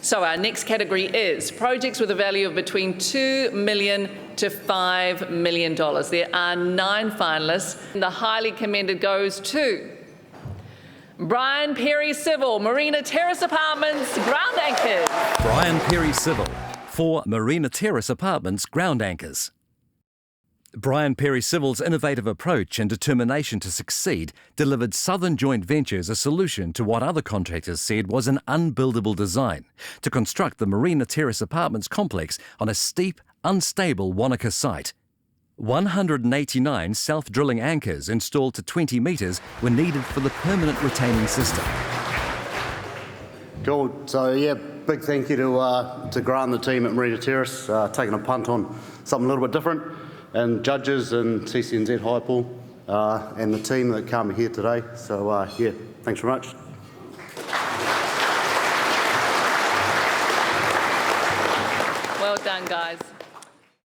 So our next category is projects with a value of between $2 million to $5 million. There are 9 finalists. The highly commended goes to Brian Perry Civil, Marina Terrace Apartments, ground anchors. Brian Perry Civil for Marina Terrace Apartments, ground anchors. Brian Perry Civil's innovative approach and determination to succeed delivered Southern Joint Ventures a solution to what other contractors said was an unbuildable design, to construct the Marina Terrace Apartments complex on a steep, unstable Wanaka site. 189 self-drilling anchors installed to 20 metres were needed for the permanent retaining system. Cool. So yeah, big thank you to Grant and the team at Marina Terrace, taking a punt on something a little bit different, and judges and CCNZ Hirepool, and the team that came here today. So yeah, thanks very much. Well done, guys.